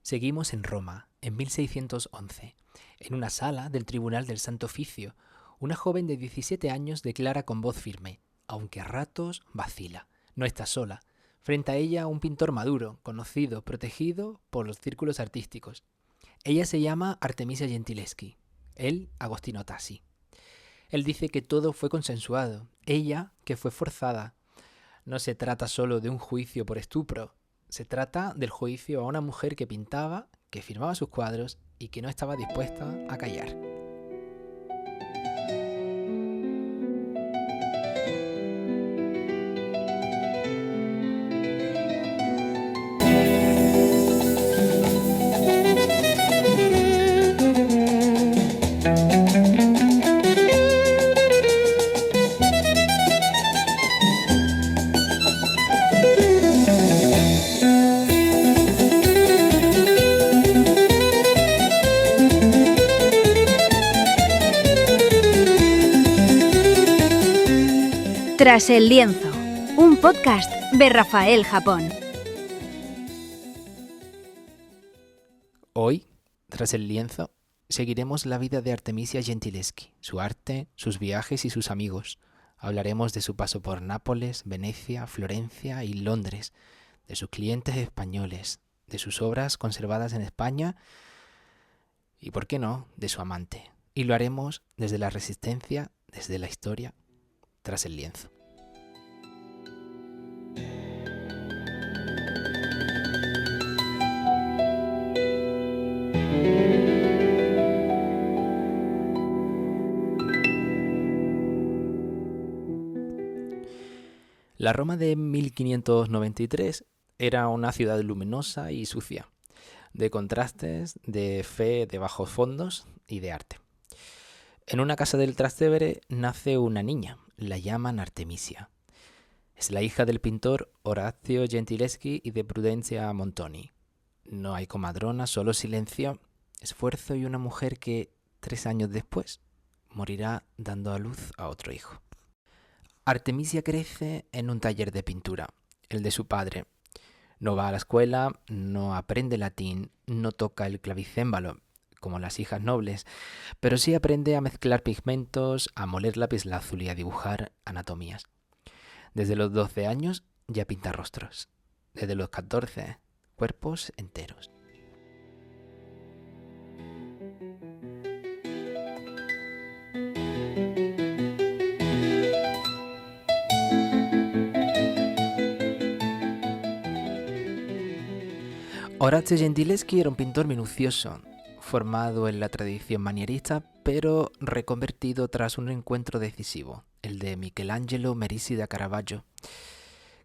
Seguimos en Roma, en 1611. En una sala del Tribunal del Santo Oficio, una joven de 17 años declara con voz firme, aunque a ratos vacila. No está sola. Frente a ella un pintor maduro, conocido, protegido por los círculos artísticos. Ella se llama Artemisia Gentileschi, él Agostino Tassi. Él dice que todo fue consensuado, ella que fue forzada. No se trata solo de un juicio por estupro, se trata del juicio a una mujer que pintaba, que firmaba sus cuadros y que no estaba dispuesta a callar. Tras el lienzo, un podcast de Rafael Japón. Hoy, tras el lienzo, seguiremos la vida de Artemisia Gentileschi, su arte, sus viajes y sus amigos. Hablaremos de su paso por Nápoles, Venecia, Florencia y Londres, de sus clientes españoles, de sus obras conservadas en España y, ¿por qué no?, de su amante. Y lo haremos desde la Resistencia, desde la historia, tras el lienzo. La Roma de 1593 era una ciudad luminosa y sucia, de contrastes, de fe de bajos fondos y de arte. En una casa del Trastevere nace una niña, la llaman Artemisia. Es la hija del pintor Orazio Gentileschi y de Prudencia Montoni. No hay comadrona, solo silencio, esfuerzo y una mujer que, 3 años después, morirá dando a luz a otro hijo. Artemisia crece en un taller de pintura, el de su padre. No va a la escuela, no aprende latín, no toca el clavicémbalo, como las hijas nobles, pero sí aprende a mezclar pigmentos, a moler lapislázuli y a dibujar anatomías. Desde los 12 años ya pinta rostros, desde los 14 cuerpos enteros. Orazio Gentileschi era un pintor minucioso, formado en la tradición manierista, pero reconvertido tras un encuentro decisivo, el de Michelangelo Merisi da Caravaggio.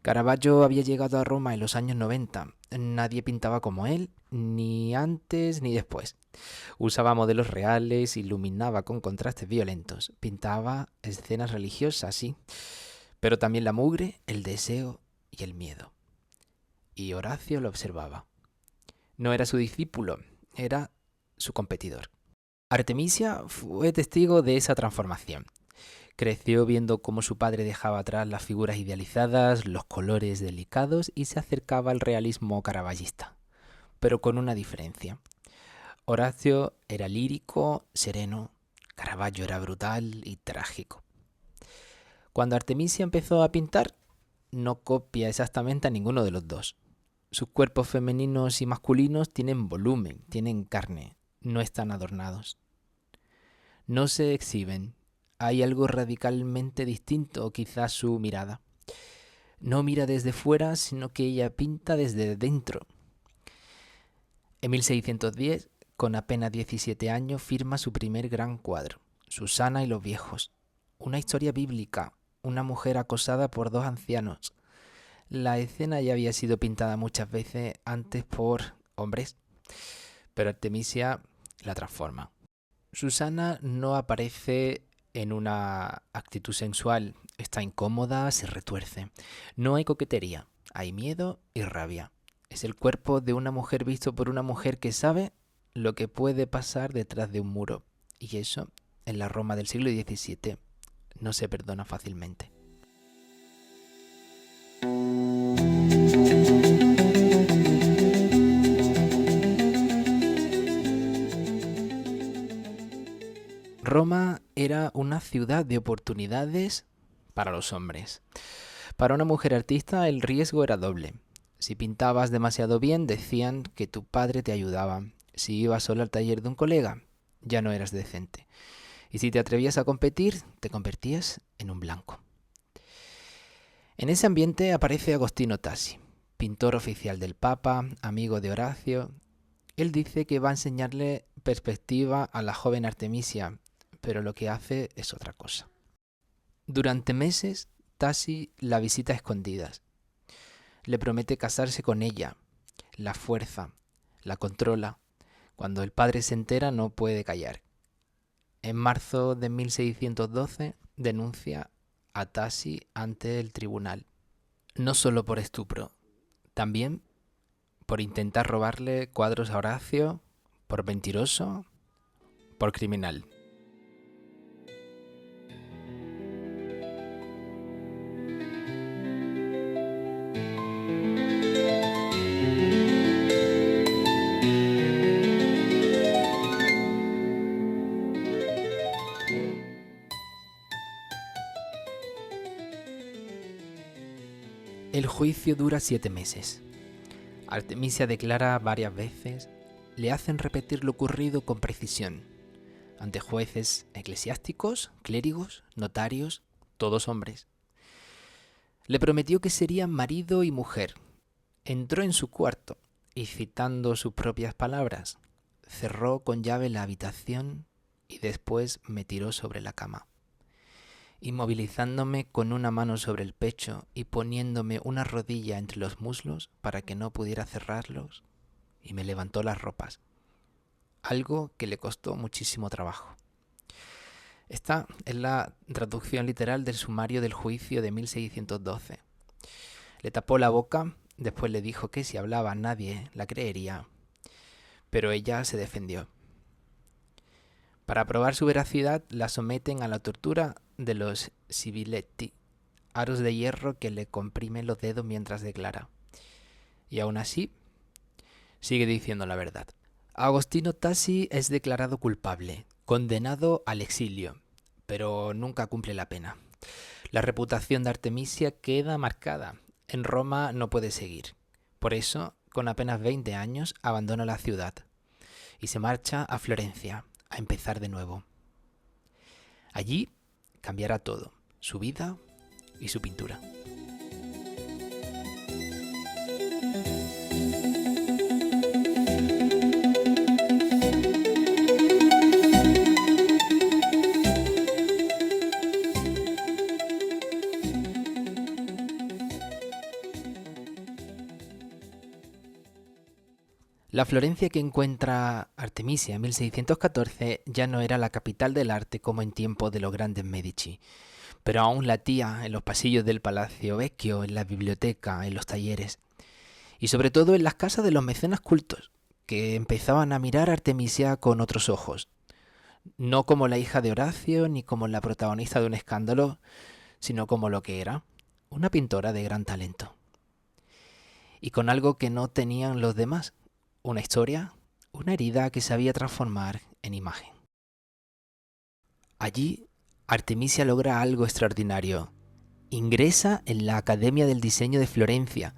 Caravaggio había llegado a Roma en los años 90. Nadie pintaba como él, ni antes ni después. Usaba modelos reales, iluminaba con contrastes violentos, pintaba escenas religiosas, sí, pero también la mugre, el deseo y el miedo. Y Orazio lo observaba. No era su discípulo, era su competidor. Artemisia fue testigo de esa transformación. Creció viendo cómo su padre dejaba atrás las figuras idealizadas, los colores delicados y se acercaba al realismo caravallista, pero con una diferencia. Orazio era lírico, sereno, Caravaggio era brutal y trágico. Cuando Artemisia empezó a pintar, no copia exactamente a ninguno de los dos. Sus cuerpos femeninos y masculinos tienen volumen, tienen carne, no están adornados. No se exhiben. Hay algo radicalmente distinto, quizás su mirada. No mira desde fuera, sino que ella pinta desde dentro. En 1610, con apenas 17 años, firma su primer gran cuadro, Susana y los viejos. Una historia bíblica, una mujer acosada por 2 ancianos. La escena ya había sido pintada muchas veces antes por hombres, pero Artemisia la transforma. Susana no aparece en una actitud sensual, está incómoda, se retuerce. No hay coquetería, hay miedo y rabia. Es el cuerpo de una mujer visto por una mujer que sabe lo que puede pasar detrás de un muro. Y eso, en la Roma del siglo XVII, no se perdona fácilmente. Roma era una ciudad de oportunidades para los hombres. Para una mujer artista el riesgo era doble. Si pintabas demasiado bien, decían que tu padre te ayudaba. Si ibas solo al taller de un colega, ya no eras decente. Y si te atrevías a competir, te convertías en un blanco. En ese ambiente aparece Agostino Tassi, pintor oficial del Papa, amigo de Horacio. Él dice que va a enseñarle perspectiva a la joven Artemisia, pero lo que hace es otra cosa. Durante meses, Tassi la visita a escondidas. Le promete casarse con ella, la fuerza, la controla. Cuando el padre se entera no puede callar. En marzo de 1612 denuncia a Tassi ante el tribunal, no solo por estupro, también por intentar robarle cuadros a Horacio, por mentiroso, por criminal. El juicio dura 7 meses. Artemisia declara varias veces, le hacen repetir lo ocurrido con precisión, ante jueces eclesiásticos, clérigos, notarios, todos hombres. Le prometió que serían marido y mujer. Entró en su cuarto y, citando sus propias palabras, cerró con llave la habitación y después me tiró sobre la cama. Inmovilizándome con una mano sobre el pecho y poniéndome una rodilla entre los muslos para que no pudiera cerrarlos, y me levantó las ropas, algo que le costó muchísimo trabajo. Esta es la traducción literal del sumario del juicio de 1612. Le tapó la boca, después le dijo que si hablaba nadie la creería, pero ella se defendió. Para probar su veracidad, la someten a la tortura de los sibiletti, aros de hierro que le comprimen los dedos mientras declara. Y aún así, sigue diciendo la verdad. Agostino Tassi es declarado culpable, condenado al exilio, pero nunca cumple la pena. La reputación de Artemisia queda marcada. En Roma no puede seguir. Por eso, con apenas 20 años, abandona la ciudad y se marcha a Florencia, a empezar de nuevo. Allí cambiará todo, su vida y su pintura. La Florencia que encuentra Artemisia en 1614 ya no era la capital del arte como en tiempos de los grandes Medici, pero aún latía en los pasillos del Palacio Vecchio, en la biblioteca, en los talleres y sobre todo en las casas de los mecenas cultos, que empezaban a mirar a Artemisia con otros ojos, no como la hija de Horacio ni como la protagonista de un escándalo, sino como lo que era, una pintora de gran talento. Y con algo que no tenían los demás, una historia, una herida que sabía transformar en imagen. Allí, Artemisia logra algo extraordinario. Ingresa en la Academia del Diseño de Florencia.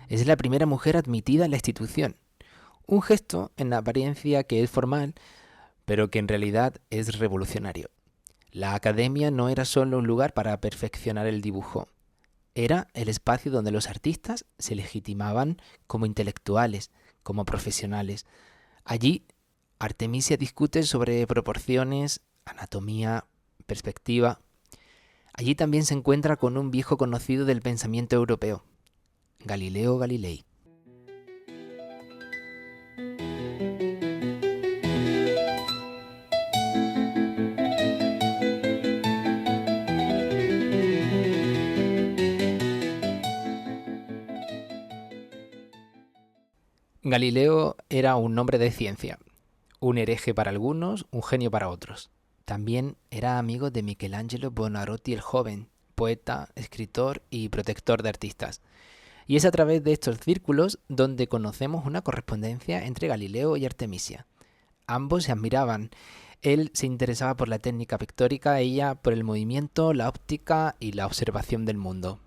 Es la primera mujer admitida en la institución. Un gesto en apariencia que es formal, pero que en realidad es revolucionario. La academia no era solo un lugar para perfeccionar el dibujo. Era el espacio donde los artistas se legitimaban como intelectuales, como profesionales. Allí, Artemisia discute sobre proporciones, anatomía, perspectiva. Allí también se encuentra con un viejo conocido del pensamiento europeo, Galileo Galilei. Galileo era un hombre de ciencia, un hereje para algunos, un genio para otros. También era amigo de Michelangelo Buonarroti el joven, poeta, escritor y protector de artistas. Y es a través de estos círculos donde conocemos una correspondencia entre Galileo y Artemisia. Ambos se admiraban. Él se interesaba por la técnica pictórica, ella por el movimiento, la óptica y la observación del mundo.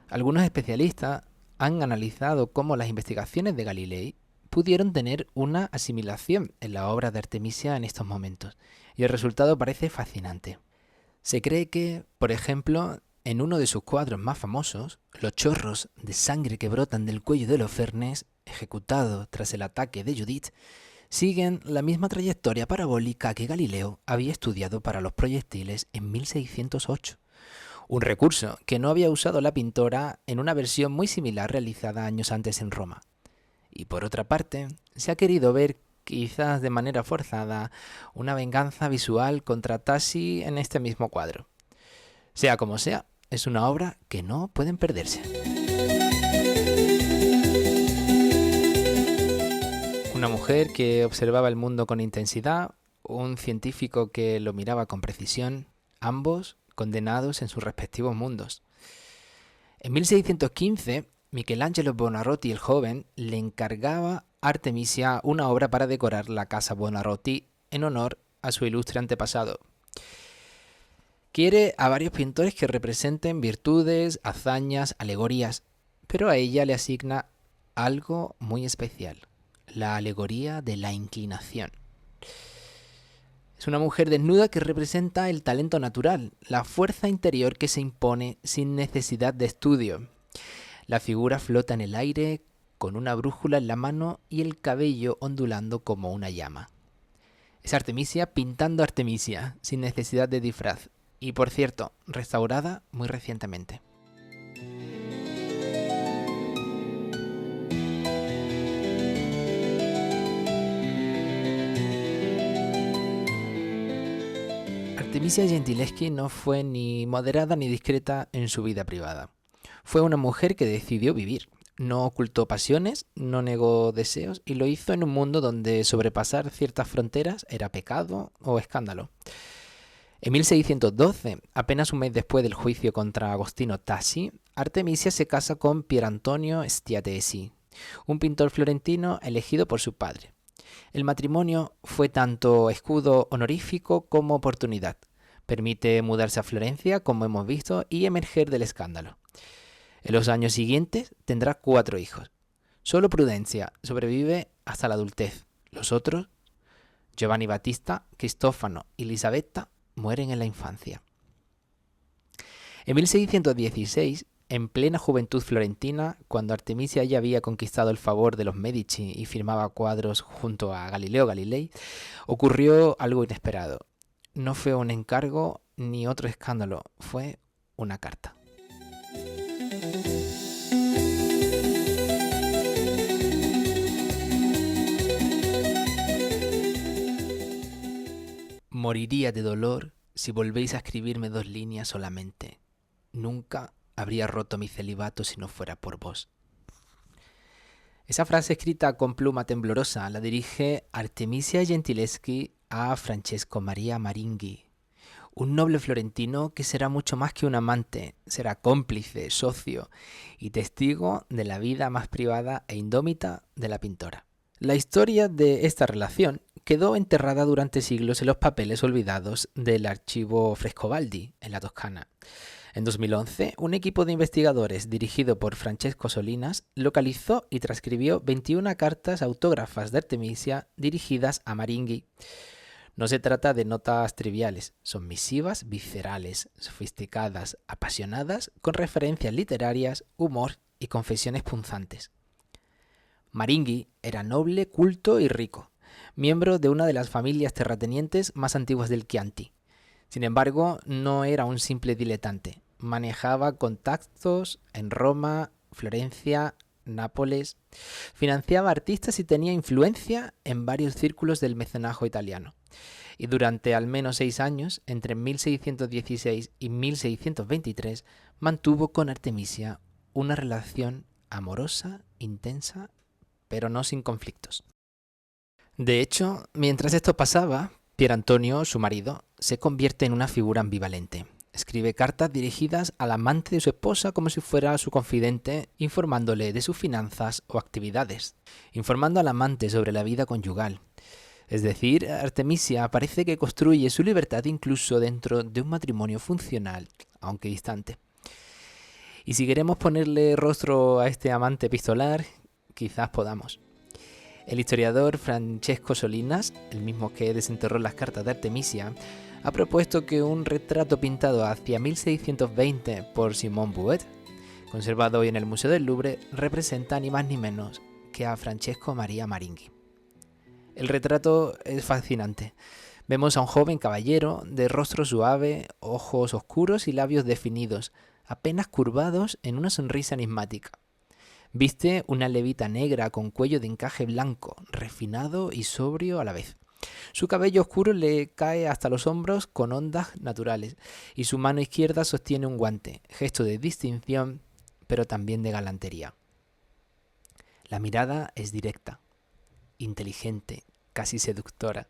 Algunos especialistas han analizado cómo las investigaciones de Galilei pudieron tener una asimilación en la obra de Artemisia en estos momentos, y el resultado parece fascinante. Se cree que, por ejemplo, en uno de sus cuadros más famosos, los chorros de sangre que brotan del cuello de Holofernes, ejecutado tras el ataque de Judith, siguen la misma trayectoria parabólica que Galileo había estudiado para los proyectiles en 1608. Un recurso que no había usado la pintora en una versión muy similar realizada años antes en Roma. Y por otra parte, se ha querido ver, quizás de manera forzada, una venganza visual contra Tassi en este mismo cuadro. Sea como sea, es una obra que no pueden perderse. Una mujer que observaba el mundo con intensidad, un científico que lo miraba con precisión, ambos condenados en sus respectivos mundos. En 1615, Michelangelo Buonarroti el joven le encargaba a Artemisia una obra para decorar la casa Buonarroti en honor a su ilustre antepasado. Quiere a varios pintores que representen virtudes, hazañas, alegorías, pero a ella le asigna algo muy especial, la alegoría de la inclinación. Es una mujer desnuda que representa el talento natural, la fuerza interior que se impone sin necesidad de estudio. La figura flota en el aire con una brújula en la mano y el cabello ondulando como una llama. Es Artemisia pintando Artemisia, sin necesidad de disfraz. Y por cierto, restaurada muy recientemente. Artemisia Gentileschi no fue ni moderada ni discreta en su vida privada. Fue una mujer que decidió vivir. No ocultó pasiones, no negó deseos y lo hizo en un mundo donde sobrepasar ciertas fronteras era pecado o escándalo. En 1612, apenas un mes después del juicio contra Agostino Tassi, Artemisia se casa con Pierantonio Stiatesi, un pintor florentino elegido por su padre. El matrimonio fue tanto escudo honorífico como oportunidad. Permite mudarse a Florencia, como hemos visto, y emerger del escándalo. En los años siguientes tendrá 4 hijos. Solo Prudencia sobrevive hasta la adultez. Los otros, Giovanni Battista, Cristófano y Elisabetta, mueren en la infancia. En 1616, en plena juventud florentina, cuando Artemisia ya había conquistado el favor de los Medici y firmaba cuadros junto a Galileo Galilei, ocurrió algo inesperado. No fue un encargo ni otro escándalo, fue una carta. Moriría de dolor si volvéis a escribirme 2 líneas solamente. Nunca habría roto mi celibato si no fuera por vos. Esa frase escrita con pluma temblorosa la dirige Artemisia Gentileschi a Francesco Maria Maringhi, un noble florentino que será mucho más que un amante, será cómplice, socio y testigo de la vida más privada e indómita de la pintora. La historia de esta relación quedó enterrada durante siglos en los papeles olvidados del archivo Frescobaldi, en la Toscana. En 2011, un equipo de investigadores dirigido por Francesco Solinas localizó y transcribió 21 cartas autógrafas de Artemisia dirigidas a Maringhi. No se trata de notas triviales, son misivas viscerales, sofisticadas, apasionadas, con referencias literarias, humor y confesiones punzantes. Maringhi era noble, culto y rico, miembro de una de las familias terratenientes más antiguas del Chianti. Sin embargo, no era un simple diletante. Manejaba contactos en Roma, Florencia, Nápoles. Financiaba artistas y tenía influencia en varios círculos del mecenazgo italiano. Y durante al menos 6 años, entre 1616 y 1623, mantuvo con Artemisia una relación amorosa, intensa, pero no sin conflictos. De hecho, mientras esto pasaba, Pierantonio, su marido, se convierte en una figura ambivalente. Escribe cartas dirigidas al amante de su esposa como si fuera su confidente, informándole de sus finanzas o actividades, informando al amante sobre la vida conyugal. Es decir, Artemisia parece que construye su libertad incluso dentro de un matrimonio funcional, aunque distante. Y si queremos ponerle rostro a este amante epistolar, quizás podamos. El historiador Francesco Solinas, el mismo que desenterró las cartas de Artemisia, ha propuesto que un retrato pintado hacia 1620 por Simon Bouet, conservado hoy en el Museo del Louvre, representa ni más ni menos que a Francesco Maria Maringhi. El retrato es fascinante. Vemos a un joven caballero de rostro suave, ojos oscuros y labios definidos, apenas curvados en una sonrisa enigmática. Viste una levita negra con cuello de encaje blanco, refinado y sobrio a la vez. Su cabello oscuro le cae hasta los hombros con ondas naturales y su mano izquierda sostiene un guante, gesto de distinción, pero también de galantería. La mirada es directa, inteligente, casi seductora.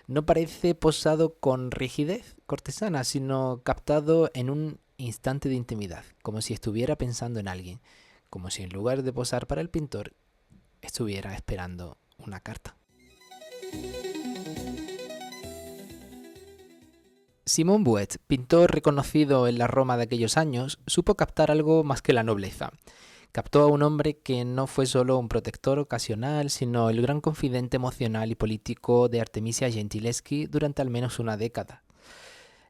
No parece posado con rigidez cortesana, sino captado en un instante de intimidad, como si estuviera pensando en alguien, como si en lugar de posar para el pintor, estuviera esperando una carta. Simon Bouet, pintor reconocido en la Roma de aquellos años, supo captar algo más que la nobleza. Captó a un hombre que no fue solo un protector ocasional, sino el gran confidente emocional y político de Artemisia Gentileschi durante al menos una década.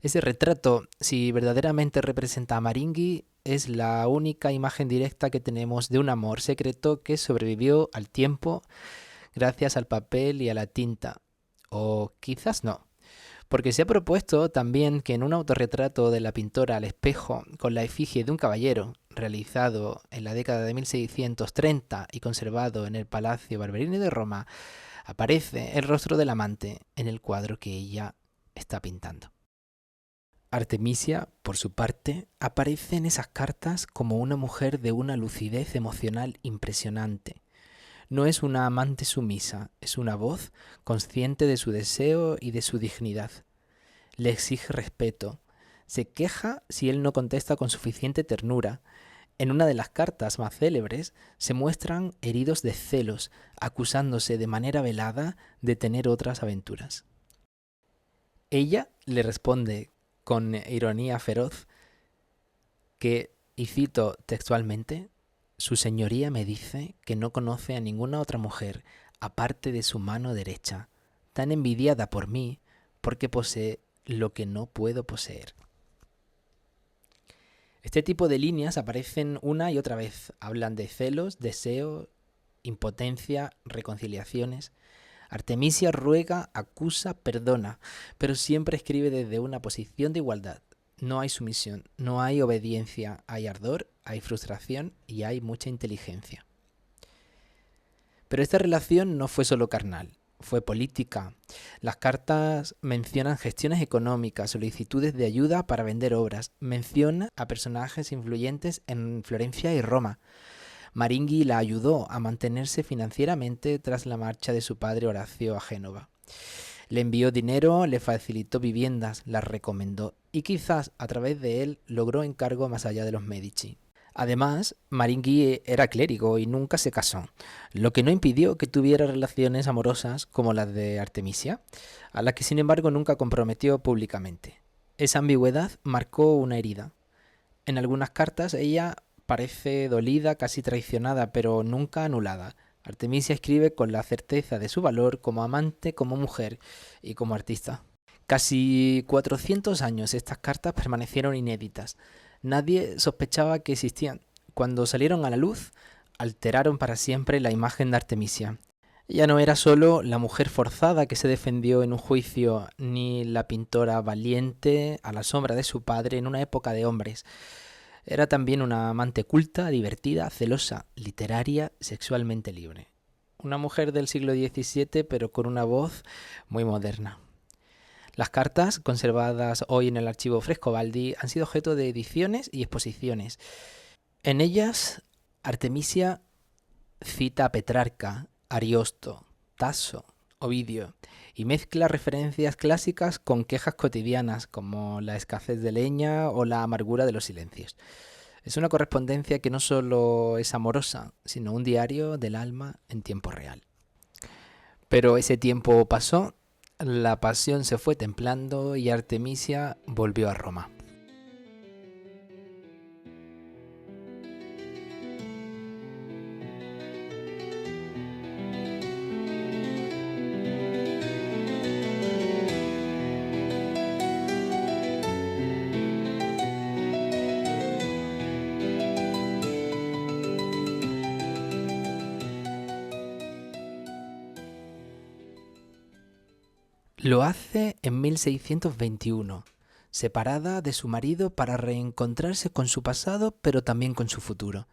Ese retrato, si verdaderamente representa a Maringhi, es la única imagen directa que tenemos de un amor secreto que sobrevivió al tiempo gracias al papel y a la tinta. O quizás no. Porque se ha propuesto también que en un autorretrato de la pintora al espejo con la efigie de un caballero, realizado en la década de 1630 y conservado en el Palacio Barberini de Roma, aparece el rostro del amante en el cuadro que ella está pintando. Artemisia, por su parte, aparece en esas cartas como una mujer de una lucidez emocional impresionante. No es una amante sumisa, es una voz consciente de su deseo y de su dignidad. Le exige respeto. Se queja si él no contesta con suficiente ternura. En una de las cartas más célebres se muestran heridos de celos, acusándose de manera velada de tener otras aventuras. Ella le responde con ironía feroz que, y cito textualmente, «Su señoría me dice que no conoce a ninguna otra mujer aparte de su mano derecha, tan envidiada por mí porque posee lo que no puedo poseer». Este tipo de líneas aparecen una y otra vez. Hablan de celos, deseo, impotencia, reconciliaciones. Artemisia ruega, acusa, perdona, pero siempre escribe desde una posición de igualdad. No hay sumisión, no hay obediencia, hay ardor, hay frustración y hay mucha inteligencia. Pero esta relación no fue solo carnal, fue política. Las cartas mencionan gestiones económicas, solicitudes de ayuda para vender obras, menciona a personajes influyentes en Florencia y Roma. Maringhi la ayudó a mantenerse financieramente tras la marcha de su padre Horacio a Génova. Le envió dinero, le facilitó viviendas, las recomendó y quizás a través de él logró encargo más allá de los Medici. Además, Maringhi era clérigo y nunca se casó, lo que no impidió que tuviera relaciones amorosas como las de Artemisia, a la que sin embargo nunca comprometió públicamente. Esa ambigüedad marcó una herida. En algunas cartas ella parece dolida, casi traicionada, pero nunca anulada. Artemisia escribe con la certeza de su valor como amante, como mujer y como artista. Casi 400 años estas cartas permanecieron inéditas. Nadie sospechaba que existían. Cuando salieron a la luz, alteraron para siempre la imagen de Artemisia. Ella no era solo la mujer forzada que se defendió en un juicio, ni la pintora valiente a la sombra de su padre en una época de hombres. Era también una amante culta, divertida, celosa, literaria, sexualmente libre. Una mujer del siglo XVII, pero con una voz muy moderna. Las cartas, conservadas hoy en el archivo Frescobaldi, han sido objeto de ediciones y exposiciones. En ellas, Artemisia cita a Petrarca, Ariosto, Tasso, Ovidio, y mezcla referencias clásicas con quejas cotidianas como la escasez de leña o la amargura de los silencios. Es una correspondencia que no solo es amorosa, sino un diario del alma en tiempo real. Pero ese tiempo pasó, la pasión se fue templando y Artemisia volvió a Roma. Lo hace en 1621, separada de su marido para reencontrarse con su pasado, pero también con su futuro.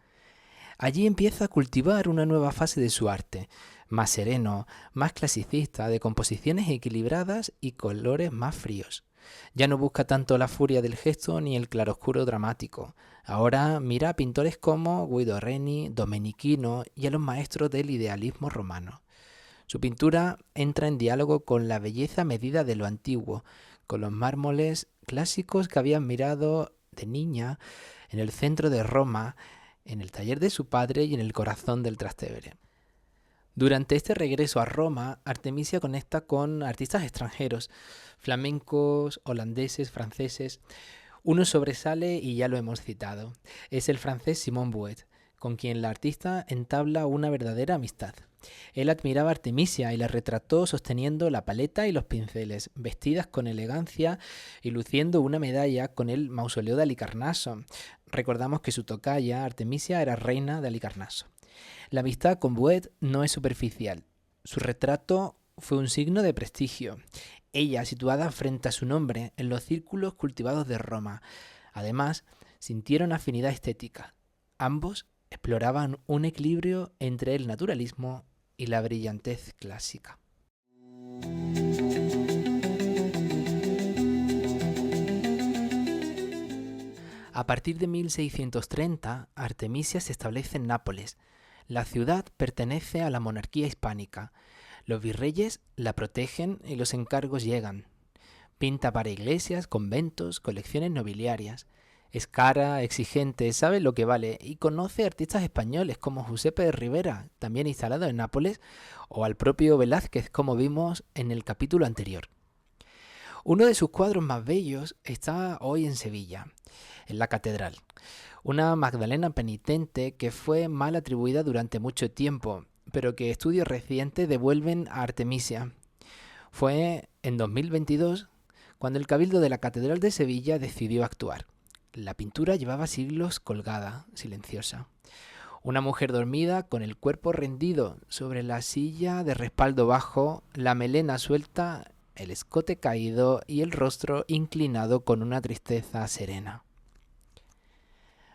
Allí empieza a cultivar una nueva fase de su arte, más sereno, más clasicista, de composiciones equilibradas y colores más fríos. Ya no busca tanto la furia del gesto ni el claroscuro dramático. Ahora mira a pintores como Guido Reni, Domenichino y a los maestros del idealismo romano. Su pintura entra en diálogo con la belleza medida de lo antiguo, con los mármoles clásicos que había admirado de niña en el centro de Roma, en el taller de su padre y en el corazón del Trastevere. Durante este regreso a Roma, Artemisia conecta con artistas extranjeros, flamencos, holandeses, franceses. Uno sobresale y ya lo hemos citado. Es el francés Simon Bouet, con quien la artista entabla una verdadera amistad. Él admiraba a Artemisia y la retrató sosteniendo la paleta y los pinceles, vestidas con elegancia y luciendo una medalla con el mausoleo de Halicarnaso. Recordamos que su tocaya, Artemisia, era reina de Halicarnaso. La amistad con Bouet no es superficial. Su retrato fue un signo de prestigio. Ella situada frente a su nombre en los círculos cultivados de Roma. Además, sintieron afinidad estética. Ambos exploraban un equilibrio entre el naturalismo y la brillantez clásica. A partir de 1630, Artemisia se establece en Nápoles. La ciudad pertenece a la monarquía hispánica. Los virreyes la protegen y los encargos llegan. Pinta para iglesias, conventos, colecciones nobiliarias. Es cara, exigente, sabe lo que vale y conoce artistas españoles como Giuseppe de Rivera, también instalado en Nápoles, o al propio Velázquez, como vimos en el capítulo anterior. Uno de sus cuadros más bellos está hoy en Sevilla, en la catedral. Una Magdalena penitente que fue mal atribuida durante mucho tiempo, pero que estudios recientes devuelven a Artemisia. Fue en 2022 cuando el Cabildo de la Catedral de Sevilla decidió actuar. La pintura llevaba siglos colgada, silenciosa. Una mujer dormida con el cuerpo rendido sobre la silla de respaldo bajo, la melena suelta, el escote caído y el rostro inclinado con una tristeza serena.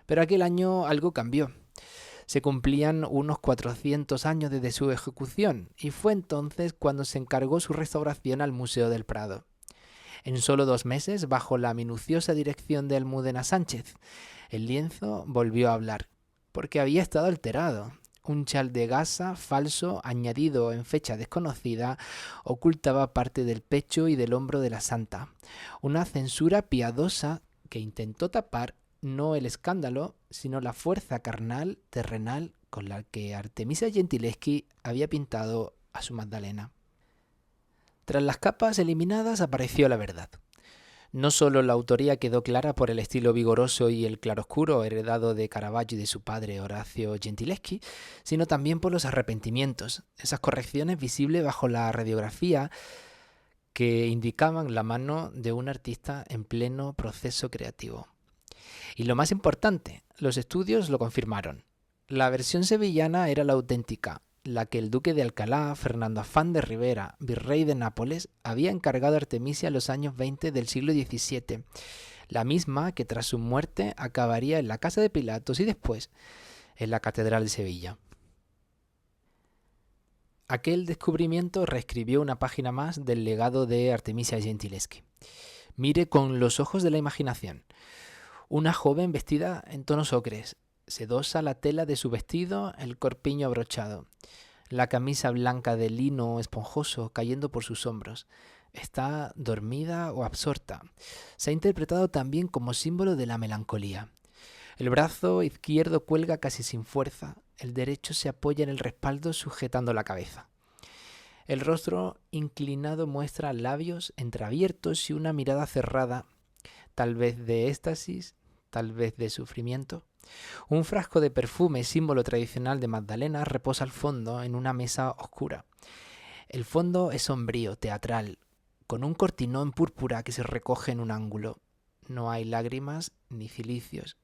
Pero aquel año algo cambió. Se cumplían unos 400 años desde su ejecución y fue entonces cuando se encargó su restauración al Museo del Prado. En solo 2 meses, bajo la minuciosa dirección de Almudena Sánchez, el lienzo volvió a hablar, porque había estado alterado. Un chal de gasa falso, añadido en fecha desconocida, ocultaba parte del pecho y del hombro de la santa. Una censura piadosa que intentó tapar no el escándalo, sino la fuerza carnal, terrenal, con la que Artemisia Gentileschi había pintado a su Magdalena. Tras las capas eliminadas apareció la verdad. No solo la autoría quedó clara por el estilo vigoroso y el claroscuro heredado de Caravaggio y de su padre Orazio Gentileschi, sino también por los arrepentimientos, esas correcciones visibles bajo la radiografía que indicaban la mano de un artista en pleno proceso creativo. Y lo más importante, los estudios lo confirmaron. La versión sevillana era la auténtica, la que el duque de Alcalá, Fernando Afán de Rivera, virrey de Nápoles, había encargado a Artemisia en los años 20 del siglo XVII, la misma que tras su muerte acabaría en la casa de Pilatos y después en la catedral de Sevilla. Aquel descubrimiento reescribió una página más del legado de Artemisia Gentileschi. Mire con los ojos de la imaginación. Una joven vestida en tonos ocres, sedosa la tela de su vestido, el corpiño abrochado, la camisa blanca de lino esponjoso cayendo por sus hombros. Está dormida o absorta. Se ha interpretado también como símbolo de la melancolía. El brazo izquierdo cuelga casi sin fuerza, el derecho se apoya en el respaldo sujetando la cabeza. El rostro inclinado muestra labios entreabiertos y una mirada cerrada, tal vez de éxtasis, tal vez de sufrimiento. Un frasco de perfume, símbolo tradicional de Magdalena, reposa al fondo en una mesa oscura. El fondo es sombrío, teatral, con un cortinón púrpura que se recoge en un ángulo. No hay lágrimas ni cilicios,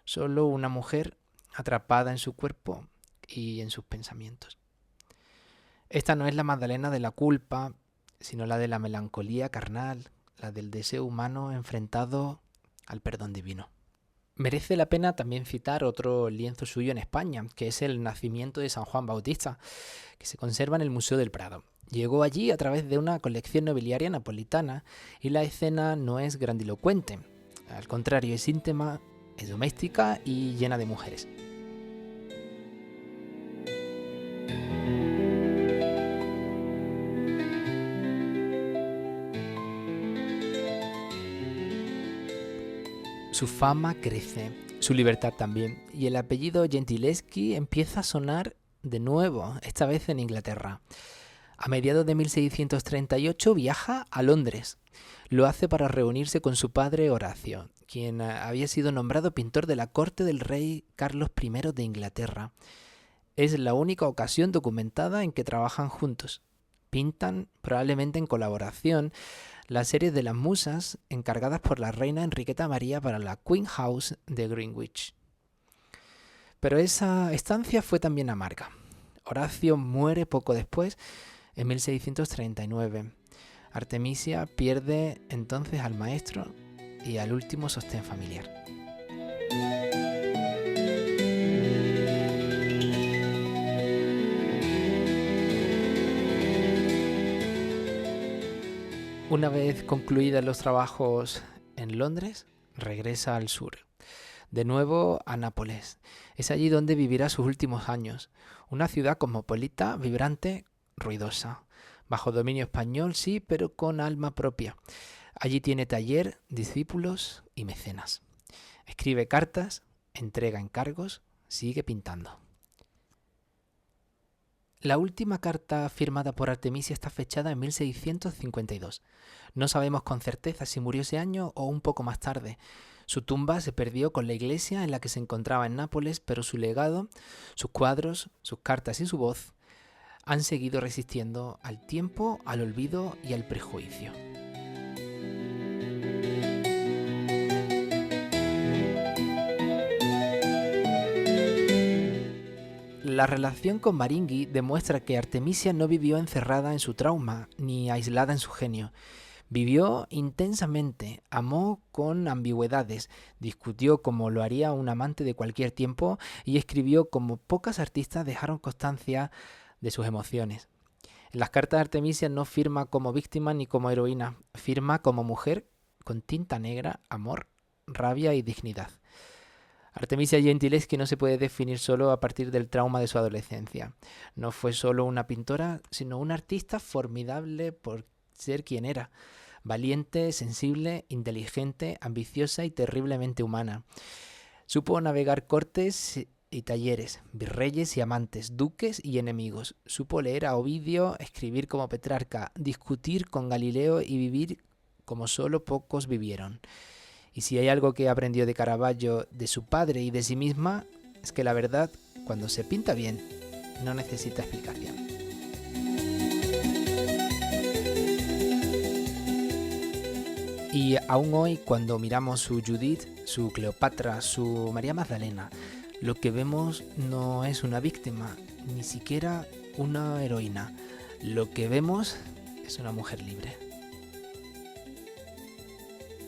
solo una mujer atrapada en su cuerpo y en sus pensamientos. Esta no es la Magdalena de la culpa, sino la de la melancolía carnal, la del deseo humano enfrentado al perdón divino. Merece la pena también citar otro lienzo suyo en España, que es el Nacimiento de San Juan Bautista, que se conserva en el Museo del Prado. Llegó allí a través de una colección nobiliaria napolitana y la escena no es grandilocuente. Al contrario, es íntima, es doméstica y llena de mujeres. Su fama crece, su libertad también, y el apellido Gentileschi empieza a sonar de nuevo, esta vez en Inglaterra. A mediados de 1638 viaja a Londres. Lo hace para reunirse con su padre Horacio, quien había sido nombrado pintor de la corte del rey Carlos I de Inglaterra. Es la única ocasión documentada en que trabajan juntos. Pintan, probablemente en colaboración, la serie de las musas encargadas por la reina Enriqueta María para la Queen House de Greenwich. Pero esa estancia fue también amarga. Horacio muere poco después, en 1639. Artemisia pierde entonces al maestro y al último sostén familiar. Una vez concluidos los trabajos en Londres, regresa al sur, de nuevo a Nápoles. Es allí donde vivirá sus últimos años. Una ciudad cosmopolita, vibrante, ruidosa. Bajo dominio español, sí, pero con alma propia. Allí tiene taller, discípulos y mecenas. Escribe cartas, entrega encargos, sigue pintando. La última carta firmada por Artemisia está fechada en 1652. No sabemos con certeza si murió ese año o un poco más tarde. Su tumba se perdió con la iglesia en la que se encontraba en Nápoles, pero su legado, sus cuadros, sus cartas y su voz han seguido resistiendo al tiempo, al olvido y al prejuicio. La relación con Maringhi demuestra que Artemisia no vivió encerrada en su trauma ni aislada en su genio. Vivió intensamente, amó con ambigüedades, discutió como lo haría un amante de cualquier tiempo y escribió como pocas artistas dejaron constancia de sus emociones. En las cartas de Artemisia no firma como víctima ni como heroína, firma como mujer con tinta negra, amor, rabia y dignidad. Artemisia Gentileschi no se puede definir solo a partir del trauma de su adolescencia. No fue solo una pintora, sino una artista formidable por ser quien era. Valiente, sensible, inteligente, ambiciosa y terriblemente humana. Supo navegar cortes y talleres, virreyes y amantes, duques y enemigos. Supo leer a Ovidio, escribir como Petrarca, discutir con Galileo y vivir como solo pocos vivieron. Y si hay algo que aprendió de Caravaggio, de su padre y de sí misma, es que la verdad, cuando se pinta bien, no necesita explicación. Y aún hoy, cuando miramos su Judith, su Cleopatra, su María Magdalena, lo que vemos no es una víctima, ni siquiera una heroína. Lo que vemos es una mujer libre.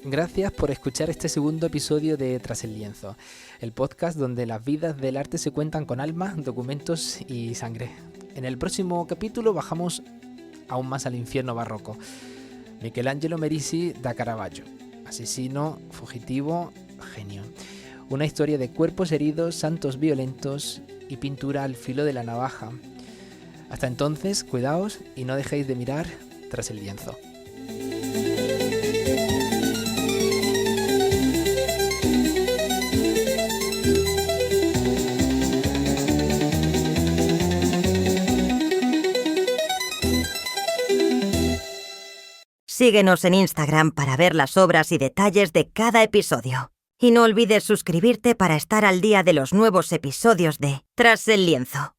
Gracias por escuchar este segundo episodio de Tras el Lienzo, el podcast donde las vidas del arte se cuentan con alma, documentos y sangre. En el próximo capítulo bajamos aún más al infierno barroco. Michelangelo Merisi da Caravaggio, asesino, fugitivo, genio. Una historia de cuerpos heridos, santos violentos y pintura al filo de la navaja. Hasta entonces, cuidaos y no dejéis de mirar Tras el Lienzo. Síguenos en Instagram para ver las obras y detalles de cada episodio. Y no olvides suscribirte para estar al día de los nuevos episodios de Tras el lienzo.